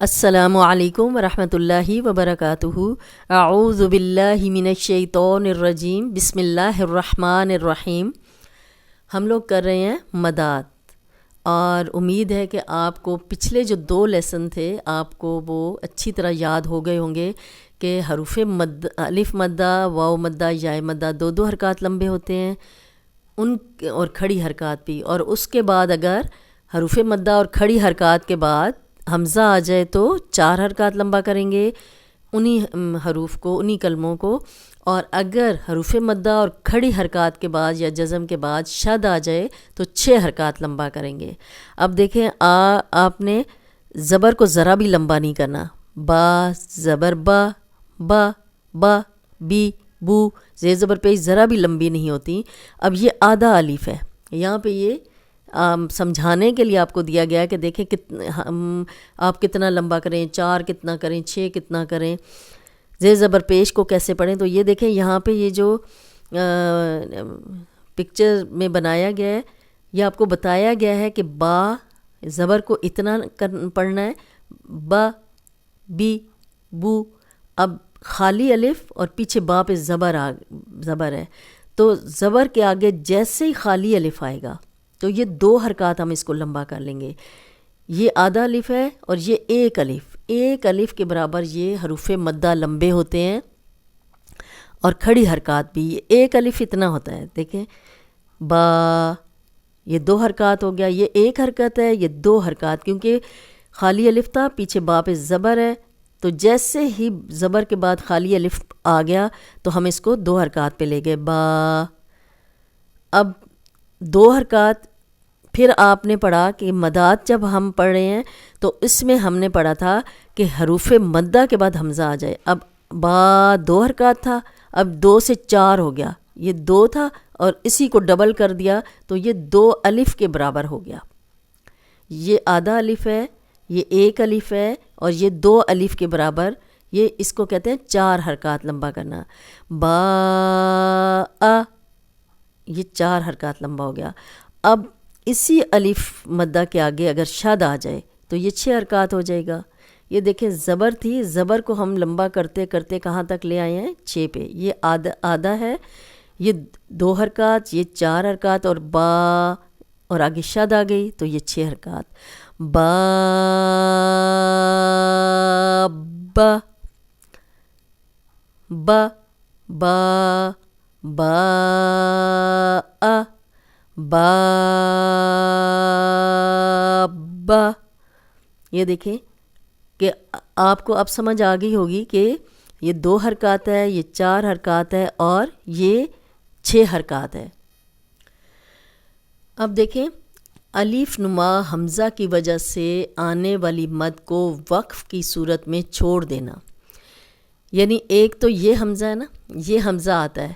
السلام علیکم ورحمۃ اللہ وبرکاتہ۔ اعوذ باللہ من الشیطان الرجیم، بسم اللہ الرحمن الرحیم۔ ہم لوگ کر رہے ہیں مداد، اور امید ہے کہ آپ کو پچھلے جو 2 لیسن تھے آپ کو وہ اچھی طرح یاد ہو گئے ہوں گے کہ حروف مد، الف مدہ، واو مدہ، یا مدہ 2 حرکات لمبے ہوتے ہیں ان اور کھڑی حرکات بھی، اور اس کے بعد اگر حروف مدہ اور کھڑی حرکات کے بعد حمزہ آ جائے تو 4 حرکات لمبا کریں گے انہی حروف کو، انہی کلموں کو، اور اگر حروف مدہ اور کھڑی حرکات کے بعد یا جزم کے بعد شد آ جائے تو 6 حرکات لمبا کریں گے۔ اب دیکھیں آپ نے زبر کو ذرا بھی لمبا نہیں کرنا، با زبر با، با با، بی بو، زیر زبر پیش ذرا بھی لمبی نہیں ہوتی۔ اب یہ آدھا الف ہے، یہاں پہ یہ سمجھانے کے لیے آپ کو دیا گیا ہے کہ دیکھیں آپ کتنا لمبا کریں، 4 کتنا کریں، 6 کتنا کریں، زیر زبر پیش کو کیسے پڑھیں۔ تو یہ دیکھیں یہاں پہ یہ جو پکچر میں بنایا گیا ہے، یہ آپ کو بتایا گیا ہے کہ با زبر کو اتنا پڑھنا ہے، با بی بو۔ اب خالی الف اور پیچھے با پہ زبر ہے، تو زبر کے آگے جیسے ہی خالی الف آئے گا تو یہ 2 حرکات ہم اس کو لمبا کر لیں گے۔ یہ آدھا الف ہے اور یہ ایک الف کے برابر یہ حروف مدہ لمبے ہوتے ہیں، اور کھڑی حرکات بھی ایک الف اتنا ہوتا ہے۔ دیکھیں با، یہ 2 حرکات ہو گیا، یہ 1 حرکت ہے، یہ 2 حرکات، کیونکہ خالی الف تھا، پیچھے با پہ زبر ہے، تو جیسے ہی زبر کے بعد خالی الف آ گیا تو ہم اس کو 2 حرکات پہ لے گئے، با۔ اب 2 حرکات پھر آپ نے پڑھا کہ مداد جب ہم پڑھ رہے ہیں تو اس میں ہم نے پڑھا تھا کہ حروف مدہ کے بعد حمزہ آ جائے۔ اب با 2 حرکات تھا، اب 2 سے 4 ہو گیا، یہ 2 تھا اور اسی کو ڈبل کر دیا تو یہ 2 الف کے برابر ہو گیا۔ یہ آدھا الف ہے، یہ 1 الف ہے، اور یہ 2 الف کے برابر، یہ اس کو کہتے ہیں 4 حرکات لمبا کرنا۔ با آ، یہ 4 حرکات لمبا ہو گیا۔ اب اسی الف مدہ کے آگے اگر شد آ جائے تو یہ 6 حرکات ہو جائے گا۔ یہ دیکھیں زبر تھی، زبر کو ہم لمبا کرتے کرتے کہاں تک لے آئے ہیں؟ 6 پہ۔ یہ آدھا ہے، یہ 2 حرکات، یہ 4 حرکات، اور با اور آگے شد آ گئی تو یہ 6 حرکات۔ با با با با با آ، با با۔ یہ دیکھیں کہ آپ کو اب سمجھ آ گئی ہوگی کہ یہ 2 حرکات ہے، یہ 4 حرکات ہے، اور یہ 6 حرکات ہے۔ اب دیکھیں الف نما حمزہ کی وجہ سے آنے والی مد کو وقف کی صورت میں چھوڑ دینا، یعنی ایک تو یہ حمزہ ہے نا، یہ حمزہ آتا ہے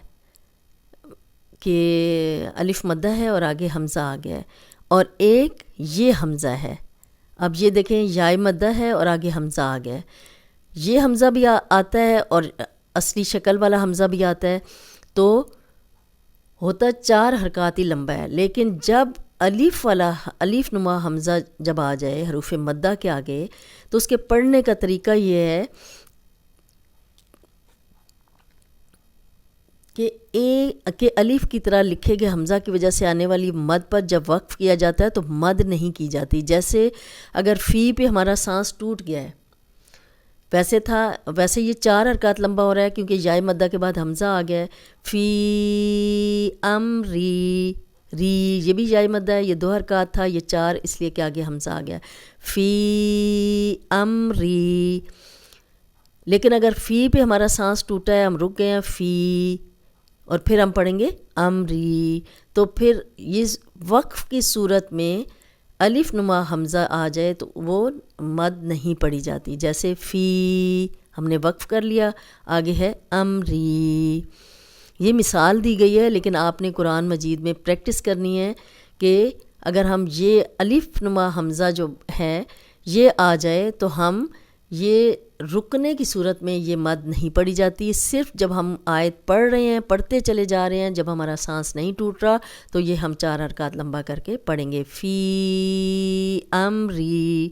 کہ الف مدہ ہے اور آگے حمزہ آ گیا ہے، اور ایک یہ حمزہ ہے۔ اب یہ دیکھیں یائے مدہ ہے اور آگے حمزہ آ گیا ہے، یہ حمزہ بھی آتا ہے اور اصلی شکل والا حمزہ بھی آتا ہے، تو ہوتا 4 حرکات ہی لمبا ہے۔ لیکن جب الف نما حمزہ جب آ جائے حروف مدہ کے آگے تو اس کے پڑھنے کا طریقہ یہ ہے کہ الف کی طرح لکھے گئے حمزہ کی وجہ سے آنے والی مد پر جب وقف کیا جاتا ہے تو مد نہیں کی جاتی۔ جیسے اگر فی پہ ہمارا سانس ٹوٹ گیا ہے، ویسے یہ 4 حرکات لمبا ہو رہا ہے کیونکہ یائے مدہ کے بعد حمزہ آ گیا ہے۔ فی امری، ری یہ بھی یائے مدہ ہے، یہ 2 حرکات تھا، یہ 4 اس لیے کہ آگے حمزہ آ گیا۔ فی امری، لیکن اگر فی پہ ہمارا سانس ٹوٹا ہے، ہم رک گئے ہیں، فی، اور پھر ہم پڑھیں گے امری، تو پھر اس وقف کی صورت میں الف نما حمزہ آ جائے تو وہ مد نہیں پڑھی جاتی۔ جیسے فی ہم نے وقف کر لیا، آگے ہے امری۔ یہ مثال دی گئی ہے، لیکن آپ نے قرآن مجید میں پریکٹس کرنی ہے کہ اگر ہم یہ الف نما حمزہ جو ہے یہ آ جائے تو ہم یہ رکنے کی صورت میں یہ مد نہیں پڑھی جاتی، صرف جب ہم آیت پڑھ رہے ہیں، پڑھتے چلے جا رہے ہیں، جب ہمارا سانس نہیں ٹوٹ رہا تو یہ ہم 4 حرکات لمبا کر کے پڑھیں گے، فی امری،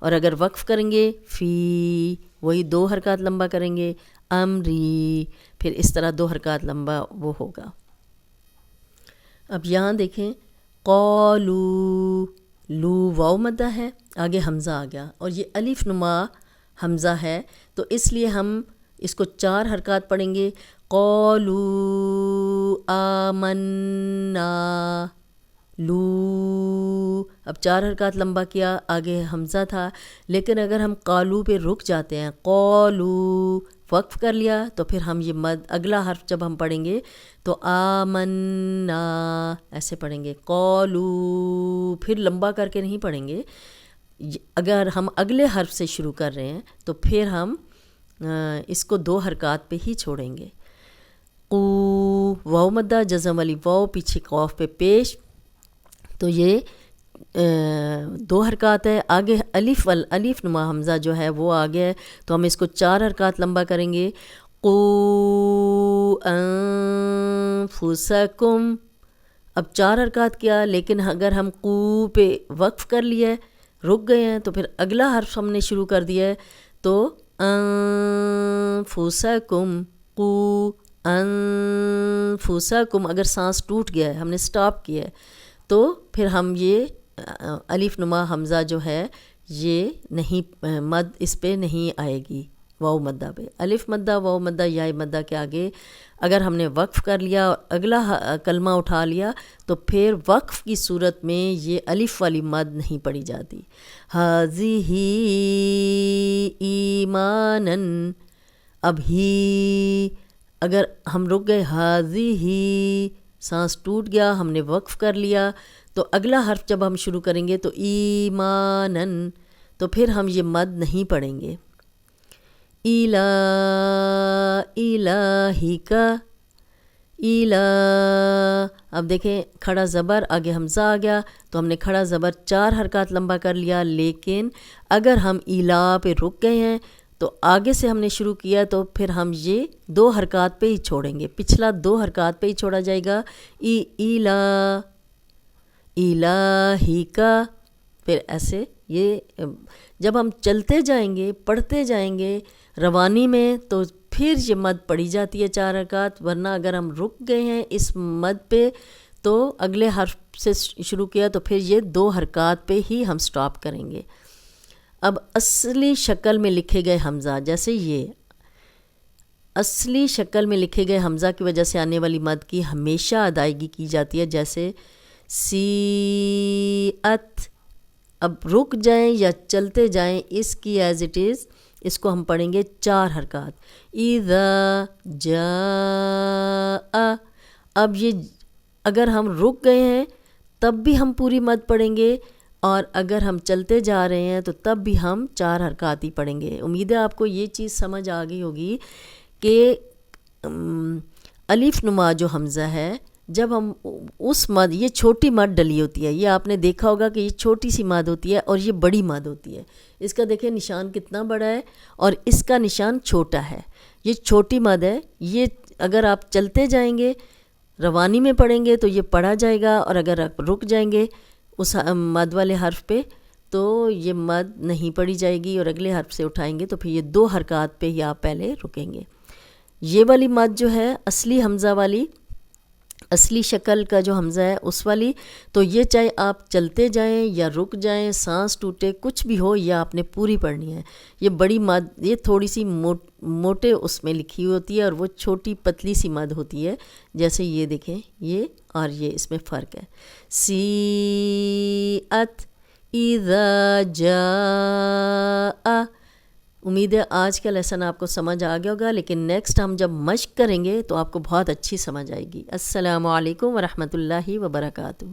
اور اگر وقف کریں گے فی وہی 2 حرکات لمبا کریں گے، امری پھر اس طرح 2 حرکات لمبا وہ ہوگا۔ اب یہاں دیکھیں قالو، لو واو مدہ ہے، آگے حمزہ آ گیا اور یہ الف نما حمزہ ہے، تو اس لیے ہم اس کو 4 حرکات پڑھیں گے۔ قالو آمنا، لو اب 4 حرکات لمبا کیا، آگے حمزہ تھا، لیکن اگر ہم قالو پہ رک جاتے ہیں، قالو وقف کر لیا تو پھر ہم یہ مد اگلا حرف جب ہم پڑھیں گے تو آمنا ایسے پڑھیں گے، قالو پھر لمبا کر کے نہیں پڑھیں گے۔ اگر ہم اگلے حرف سے شروع کر رہے ہیں تو پھر ہم اس کو 2 حرکات پہ ہی چھوڑیں گے۔ قو واو مدہ جزم والی واو پیچھے قاف پہ پیش، تو یہ 2 حرکات ہے۔ آگے الف نما حمزہ جو ہے وہ آگے ہے، تو ہم اس کو 4 حرکات لمبا کریں گے۔ قو انفسکم، اب 4 حرکات کیا، لیکن اگر ہم قو پہ وقف کر لیا ہے، رک گئے ہیں، تو پھر اگلا حرف ہم نے شروع کر دیا ہے، تو انفسکم، قو انفسکم، اگر سانس ٹوٹ گیا ہے، ہم نے سٹاپ کیا ہے، تو پھر ہم یہ الف نما حمزہ جو ہے یہ نہیں مد اس پہ نہیں آئے گی، واو مدہ پہ۔ الف مدہ واو مدہ یا مدہ کے آگے اگر ہم نے وقف کر لیا اور اگلا کلمہ اٹھا لیا تو پھر وقف کی صورت میں یہ الف والی مد نہیں پڑی جاتی۔ ہذہ ایمانن، اب ہی اگر ہم رک گئے، ہذہ سانس ٹوٹ گیا، ہم نے وقف کر لیا، تو اگلا حرف جب ہم شروع کریں گے تو ایمانن، تو پھر ہم یہ مد نہیں پڑھیں گے۔ الہک، اب دیکھیں کھڑا زبر آگے حمزہ آ گیا، تو ہم نے کھڑا زبر 4 حرکات لمبا کر لیا، لیکن اگر ہم الہ پہ رک گئے ہیں تو آگے سے ہم نے شروع کیا تو پھر ہم یہ 2 حرکات پہ ہی چھوڑیں گے، پچھلا 2 حرکات پہ ہی چھوڑا جائے گا۔ الہک، پھر ایسے یہ جب ہم چلتے جائیں گے، پڑھتے جائیں گے روانی میں، تو پھر یہ مد پڑی جاتی ہے 4 حرکات، ورنہ اگر ہم رک گئے ہیں اس مد پہ تو اگلے حرف سے شروع کیا تو پھر یہ 2 حرکات پہ ہی ہم سٹاپ کریں گے۔ اب اصلی شکل میں لکھے گئے حمزہ، جیسے یہ اصلی شکل میں لکھے گئے حمزہ کی وجہ سے آنے والی مد کی ہمیشہ ادائیگی کی جاتی ہے، جیسے سیئت، اب رک جائیں یا چلتے جائیں، اس کی ایز اٹ از اس کو ہم پڑھیں گے 4 حرکات۔ اذا جاء، اب یہ اگر ہم رک گئے ہیں تب بھی ہم پوری مد پڑھیں گے، اور اگر ہم چلتے جا رہے ہیں تو تب بھی ہم 4 حرکات ہی پڑھیں گے۔ امید ہے آپ کو یہ چیز سمجھ آ گئی ہوگی کہ الف نما جو حمزہ ہے، جب ہم اس مد، یہ چھوٹی مد ڈلی ہوتی ہے، یہ آپ نے دیکھا ہوگا کہ یہ چھوٹی سی مد ہوتی ہے اور یہ بڑی مد ہوتی ہے۔ اس کا دیکھیں نشان کتنا بڑا ہے اور اس کا نشان چھوٹا ہے، یہ چھوٹی مد ہے، یہ اگر آپ چلتے جائیں گے روانی میں پڑھیں گے تو یہ پڑھا جائے گا، اور اگر آپ رک جائیں گے اس مد والے حرف پہ تو یہ مد نہیں پڑھی جائے گی، اور اگلے حرف سے اٹھائیں گے تو پھر یہ 2 حرکات پہ ہی آپ پہلے رکیں گے۔ یہ والی مد جو ہے اصلی حمزہ والی، اصلی شکل کا جو حمزہ ہے اس والی، تو یہ چاہے آپ چلتے جائیں یا رک جائیں، سانس ٹوٹے، کچھ بھی ہو، یہ آپ نے پوری پڑھنی ہے۔ یہ بڑی مد یہ تھوڑی سی موٹے اس میں لکھی ہوتی ہے، اور وہ چھوٹی پتلی سی مد ہوتی ہے، جیسے یہ دیکھیں، یہ اور یہ اس میں فرق ہے۔ سیئت اذا جاء۔ امید ہے آج کا لیسن آپ کو سمجھ آ گیا ہوگا، لیکن نیکسٹ ہم جب مشق کریں گے تو آپ کو بہت اچھی سمجھ آئے گی۔ السلام علیکم ورحمۃ اللہ وبرکاتہ۔